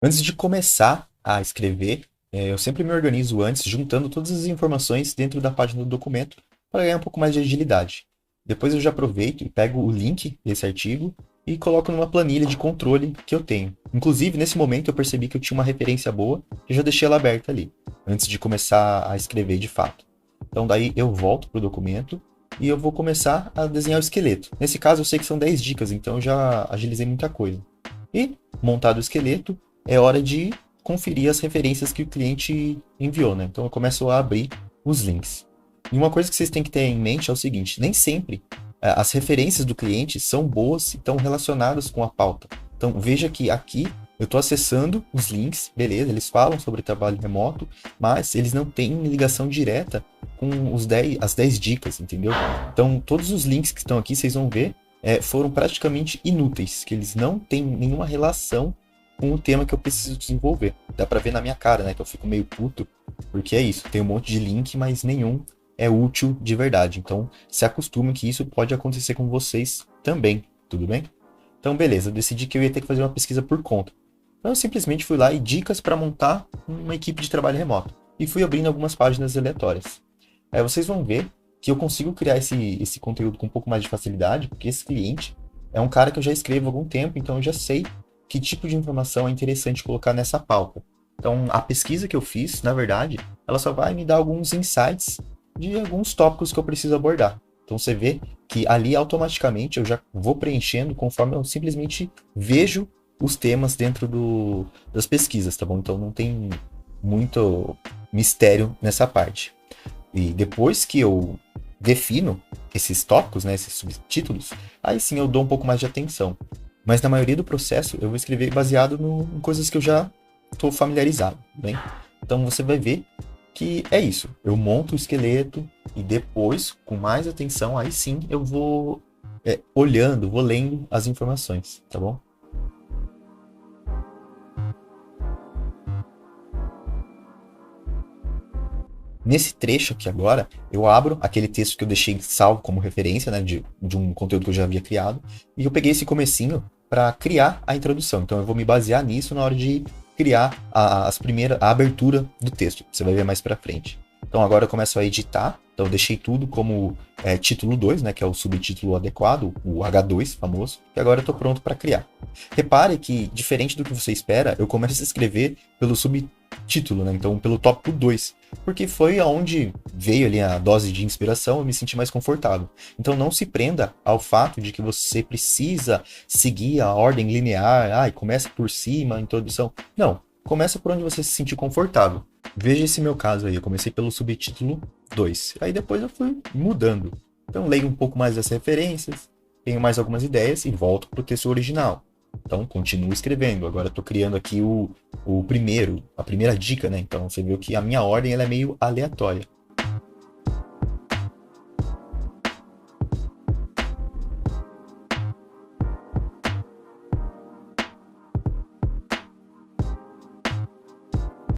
Antes de começar a escrever, eu sempre me organizo antes, juntando todas as informações dentro da página do documento para ganhar um pouco mais de agilidade. Depois eu já aproveito e pego o link desse artigo e coloco numa planilha de controle que eu tenho. Inclusive, nesse momento eu percebi que eu tinha uma referência boa e já deixei ela aberta ali, antes de começar a escrever de fato. Então daí eu volto para o documento e eu vou começar a desenhar o esqueleto. Nesse caso eu sei que são 10 dicas, então eu já agilizei muita coisa. E, montado o esqueleto, é hora de conferir as referências que o cliente enviou, né? Então eu começo a abrir os links. E uma coisa que vocês têm que ter em mente é o seguinte: nem sempre as referências do cliente são boas e estão relacionadas com a pauta. Então veja que aqui eu estou acessando os links, beleza, eles falam sobre trabalho remoto, mas eles não têm ligação direta com as 10 dicas, entendeu? Então todos os links que estão aqui, vocês vão ver, foram praticamente inúteis, que eles não têm nenhuma relação com o tema que eu preciso desenvolver. Dá pra ver na minha cara, né, que eu fico meio puto, porque é isso, tem um monte de link, mas nenhum é útil de verdade. Então, se acostumem que isso pode acontecer com vocês também, tudo bem? Então, beleza, eu decidi que eu ia ter que fazer uma pesquisa por conta. Então, eu simplesmente fui lá e dicas para montar uma equipe de trabalho remoto. E fui abrindo algumas páginas aleatórias. Aí vocês vão ver que eu consigo criar esse conteúdo com um pouco mais de facilidade, porque esse cliente é um cara que eu já escrevo há algum tempo, então eu já sei que tipo de informação é interessante colocar nessa pauta. Então, a pesquisa que eu fiz, na verdade, ela só vai me dar alguns insights de alguns tópicos que eu preciso abordar. Então, você vê que ali automaticamente eu já vou preenchendo conforme eu simplesmente vejo os temas dentro das pesquisas, tá bom? Então, não tem muito mistério nessa parte. E depois que eu defino esses tópicos, né, esses subtítulos, aí sim eu dou um pouco mais de atenção. Mas na maioria do processo eu vou escrever baseado em coisas que eu já estou familiarizado, bem? Então você vai ver que é isso. Eu monto o esqueleto e depois, com mais atenção, aí sim eu vou olhando, vou lendo as informações, tá bom? Nesse trecho aqui agora, eu abro aquele texto que eu deixei salvo como referência, né, de um conteúdo que eu já havia criado, e eu peguei esse comecinho para criar a introdução. Então eu vou me basear nisso na hora de criar a abertura do texto. Você vai ver mais para frente. Então agora eu começo a editar. Então eu deixei tudo como título 2, né, que é o subtítulo adequado, o H2 famoso, e agora eu estou pronto para criar. Repare que, diferente do que você espera, eu começo a escrever pelo subtítulo, né, então pelo tópico 2, porque foi aonde veio ali a dose de inspiração, eu me senti mais confortável. Então não se prenda ao fato de que você precisa seguir a ordem linear, e começa por cima, a introdução. Não, começa por onde você se sentir confortável. Veja esse meu caso aí, eu comecei pelo subtítulo 2, aí depois eu fui mudando. Então leio um pouco mais das referências, tenho mais algumas ideias e volto para o texto original. Então continuo escrevendo, agora estou criando aqui a primeira dica, né? Então você viu que a minha ordem ela é meio aleatória.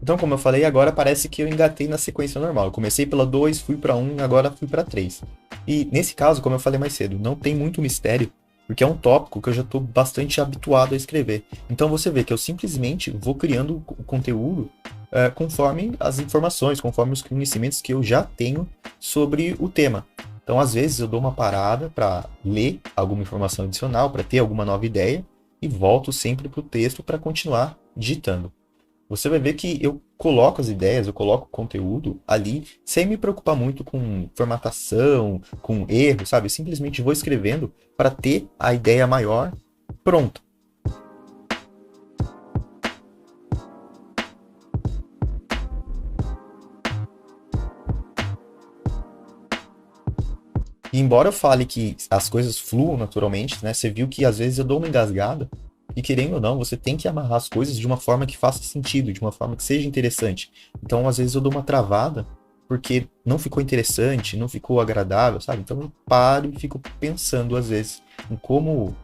Então, como eu falei, agora parece que eu engatei na sequência normal. Eu comecei pela 2, fui para 1, agora fui para 3. E nesse caso, como eu falei mais cedo, não tem muito mistério, porque é um tópico que eu já estou bastante habituado a escrever. Então você vê que eu simplesmente vou criando o conteúdo conforme as informações, conforme os conhecimentos que eu já tenho sobre o tema. Então, às vezes, eu dou uma parada para ler alguma informação adicional, para ter alguma nova ideia, e volto sempre para o texto para continuar digitando. Você vai ver que eu coloco as ideias, eu coloco o conteúdo ali, sem me preocupar muito com formatação, com erro, sabe? Eu simplesmente vou escrevendo para ter a ideia maior pronta. E embora eu fale que as coisas fluam naturalmente, né? Você viu que às vezes eu dou uma engasgada, e querendo ou não, você tem que amarrar as coisas de uma forma que faça sentido, de uma forma que seja interessante. Então, às vezes eu dou uma travada porque não ficou interessante, não ficou agradável, sabe? Então eu paro e fico pensando às vezes em como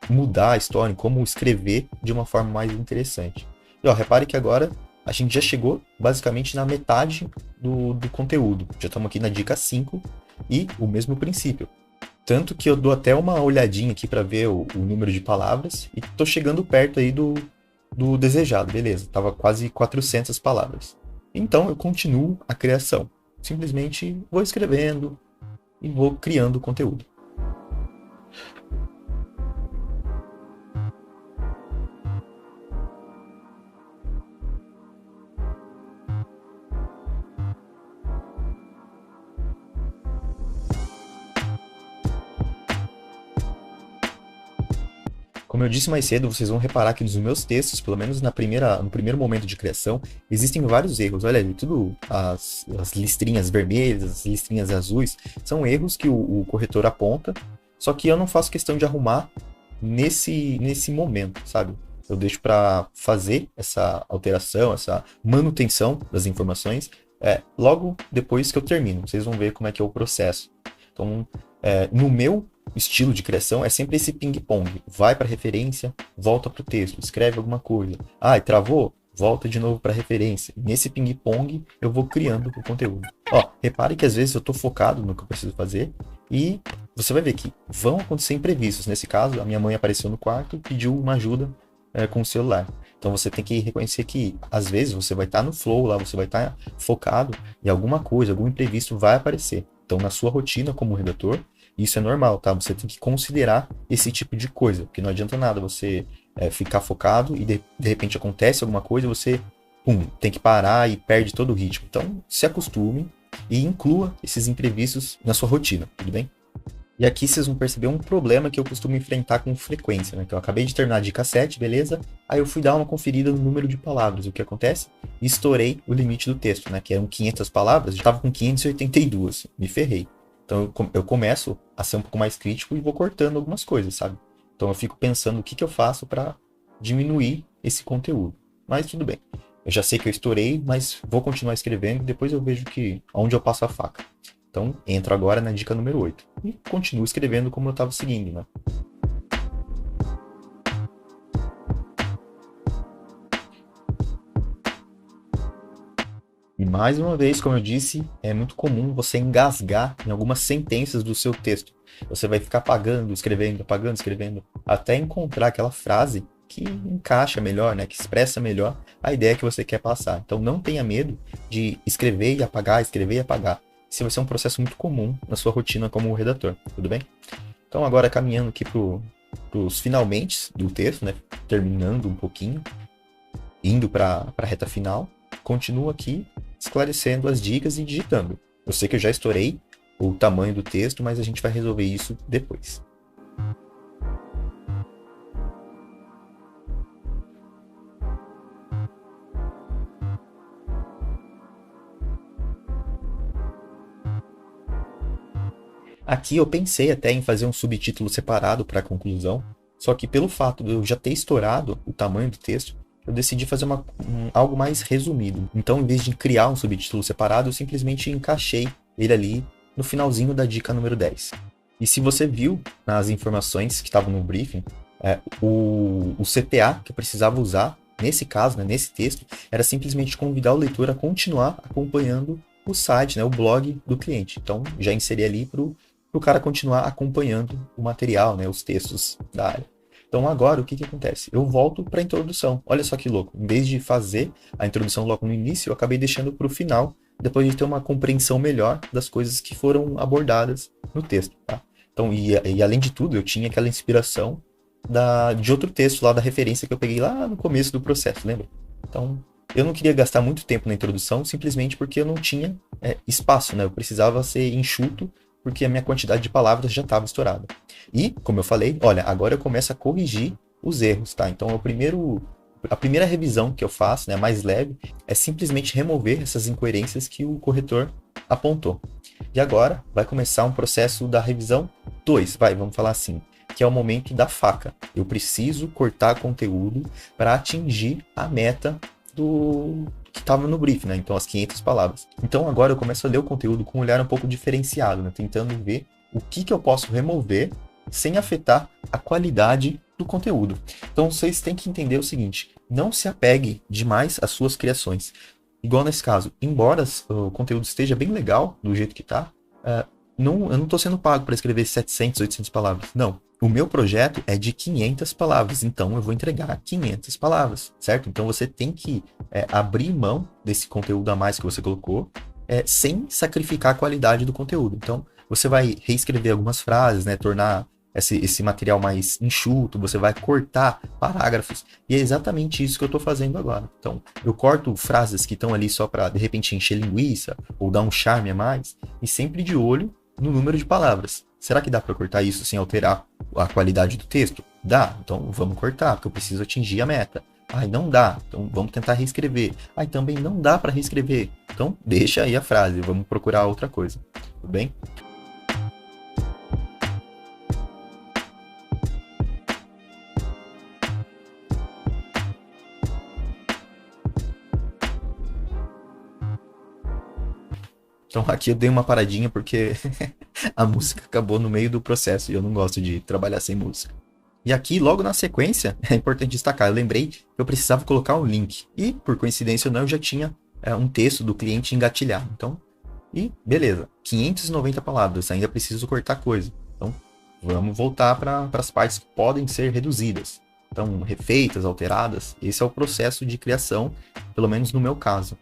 mudar a história, em como escrever de uma forma mais interessante. E ó, repare que agora a gente já chegou basicamente na metade do conteúdo. Já estamos aqui na dica 5 e o mesmo princípio. Tanto que eu dou até uma olhadinha aqui para ver o número de palavras e tô chegando perto aí do desejado, beleza, tava quase 400 palavras. Então eu continuo a criação. Simplesmente vou escrevendo e vou criando conteúdo. Como eu disse mais cedo, vocês vão reparar que nos meus textos, pelo menos no primeiro momento de criação, existem vários erros. Olha ali, tudo as listrinhas vermelhas, as listrinhas azuis, são erros que o corretor aponta, só que eu não faço questão de arrumar nesse momento, sabe? Eu deixo para fazer essa alteração, essa manutenção das informações, logo depois que eu termino. Vocês vão ver como é que é o processo. Então, no meu estilo de criação é sempre esse ping-pong. Vai para referência, volta para o texto, escreve alguma coisa. Ah, e travou? Volta de novo para referência. Nesse ping-pong eu vou criando o conteúdo. Ó, repare que às vezes eu estou focado no que eu preciso fazer e você vai ver que vão acontecer imprevistos. Nesse caso, a minha mãe apareceu no quarto e pediu uma ajuda com o celular. Então você tem que reconhecer que às vezes você vai estar no flow lá, você vai estar focado e alguma coisa, algum imprevisto vai aparecer. Então na sua rotina como redator, isso é normal, tá? Você tem que considerar esse tipo de coisa, porque não adianta nada você ficar focado e de repente acontece alguma coisa, você tem que parar e perde todo o ritmo. Então se acostume e inclua esses imprevistos na sua rotina, tudo bem? E aqui vocês vão perceber um problema que eu costumo enfrentar com frequência, né? Que eu acabei de terminar a dica 7, beleza? Aí eu fui dar uma conferida no número de palavras. O que acontece? Estourei o limite do texto, né? Que eram 500 palavras, já estava com 582. Me ferrei. Então eu começo a ser um pouco mais crítico e vou cortando algumas coisas, sabe? Então eu fico pensando o que eu faço para diminuir esse conteúdo. Mas tudo bem. Eu já sei que eu estourei, mas vou continuar escrevendo e depois eu vejo onde eu passo a faca. Então, entro agora na dica número 8. E continuo escrevendo como eu estava seguindo, né? E mais uma vez, como eu disse, é muito comum você engasgar em algumas sentenças do seu texto. Você vai ficar apagando, escrevendo, até encontrar aquela frase que encaixa melhor, né? Que expressa melhor a ideia que você quer passar. Então, não tenha medo de escrever e apagar, escrever e apagar. Isso vai ser um processo muito comum na sua rotina como redator, tudo bem? Então agora caminhando aqui para os finalmente do texto, né? Terminando um pouquinho, indo para a reta final, continuo aqui esclarecendo as dicas e digitando. Eu sei que eu já estourei o tamanho do texto, mas a gente vai resolver isso depois. Aqui eu pensei até em fazer um subtítulo separado para a conclusão, só que pelo fato de eu já ter estourado o tamanho do texto, eu decidi fazer algo mais resumido. Então, em vez de criar um subtítulo separado, eu simplesmente encaixei ele ali no finalzinho da dica número 10. E se você viu nas informações que estavam no briefing, o CTA que eu precisava usar, nesse caso, né, nesse texto, era simplesmente convidar o leitor a continuar acompanhando o site, né, o blog do cliente. Então, já inseri ali para o cara continuar acompanhando o material, né, os textos da área. Então agora o que acontece? Eu volto para a introdução. Olha só que louco. Em vez de fazer a introdução logo no início, eu acabei deixando para o final, depois de ter uma compreensão melhor das coisas que foram abordadas no texto. Tá? Então, e além de tudo, eu tinha aquela inspiração de outro texto lá, da referência que eu peguei lá no começo do processo, lembra? Então, eu não queria gastar muito tempo na introdução, simplesmente porque eu não tinha espaço, né? Eu precisava ser enxuto, porque a minha quantidade de palavras já estava estourada. E, como eu falei, olha, agora eu começo a corrigir os erros, tá? Então, a primeira revisão que eu faço, né, mais leve, é simplesmente remover essas incoerências que o corretor apontou. E agora vai começar um processo da revisão 2, vamos falar assim, que é o momento da faca. Eu preciso cortar conteúdo para atingir a meta que estava no brief, né? Então, as 500 palavras. Então, agora eu começo a ler o conteúdo com um olhar um pouco diferenciado, né? Tentando ver o que eu posso remover sem afetar a qualidade do conteúdo. Então, vocês têm que entender o seguinte: não se apegue demais às suas criações. Igual nesse caso, embora o conteúdo esteja bem legal do jeito que está, não, eu não estou sendo pago para escrever 700, 800 palavras. Não. O meu projeto é de 500 palavras, então eu vou entregar 500 palavras, certo? Então você tem que abrir mão desse conteúdo a mais que você colocou, sem sacrificar a qualidade do conteúdo. Então você vai reescrever algumas frases, né? Tornar esse material mais enxuto, você vai cortar parágrafos, e é exatamente isso que eu estou fazendo agora. Então, eu corto frases que estão ali só para, de repente, encher linguiça, ou dar um charme a mais, e sempre de olho no número de palavras. Será que dá para cortar isso sem alterar a qualidade do texto? Dá, então vamos cortar, porque eu preciso atingir a meta. Ai, não dá, então vamos tentar reescrever. Ai, também não dá para reescrever, então deixa aí a frase, vamos procurar outra coisa, tudo bem? Então aqui eu dei uma paradinha porque a música acabou no meio do processo e eu não gosto de trabalhar sem música. E aqui, logo na sequência, é importante destacar, eu lembrei que eu precisava colocar um link. E, por coincidência ou não, eu já tinha um texto do cliente engatilhado. Então, e beleza, 590 palavras, ainda preciso cortar coisa. Então, vamos voltar para as partes que podem ser reduzidas. Então, refeitas, alteradas, esse é o processo de criação, pelo menos no meu caso.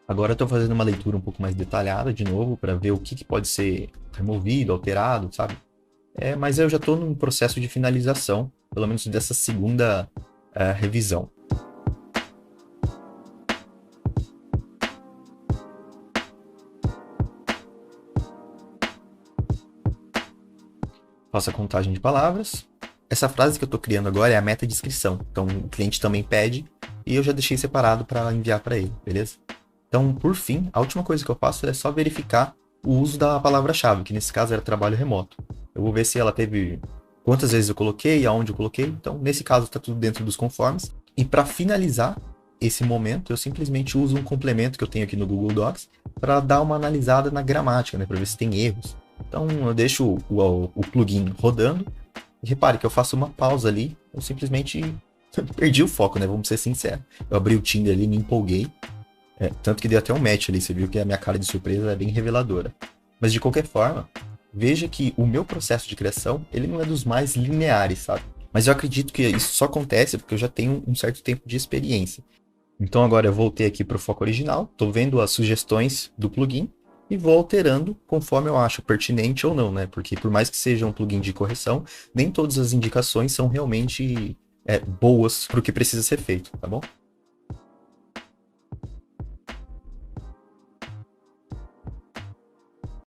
Agora eu estou fazendo uma leitura um pouco mais detalhada de novo para ver o que pode ser removido, alterado, sabe? Mas eu já estou num processo de finalização, pelo menos dessa segunda revisão. Faço a contagem de palavras. Essa frase que eu estou criando agora é a meta de inscrição. Então o cliente também pede e eu já deixei separado para enviar para ele, beleza? Então, por fim, a última coisa que eu faço é só verificar o uso da palavra-chave, que nesse caso era trabalho remoto. Eu vou ver se ela teve quantas vezes eu coloquei, aonde eu coloquei. Então, nesse caso, está tudo dentro dos conformes. E para finalizar esse momento, eu simplesmente uso um complemento que eu tenho aqui no Google Docs para dar uma analisada na gramática, né, para ver se tem erros. Então, eu deixo o plugin rodando. E repare que eu faço uma pausa ali. Eu simplesmente perdi o foco, né? Vamos ser sinceros. Eu abri o Tinder ali, me empolguei. Tanto que deu até um match ali, você viu que a minha cara de surpresa é bem reveladora. Mas de qualquer forma, veja que o meu processo de criação, ele não é dos mais lineares, sabe? Mas eu acredito que isso só acontece porque eu já tenho um certo tempo de experiência. Então agora eu voltei aqui para o foco original, estou vendo as sugestões do plugin e vou alterando conforme eu acho pertinente ou não, né? Porque por mais que seja um plugin de correção, nem todas as indicações são realmente boas para o que precisa ser feito, tá bom?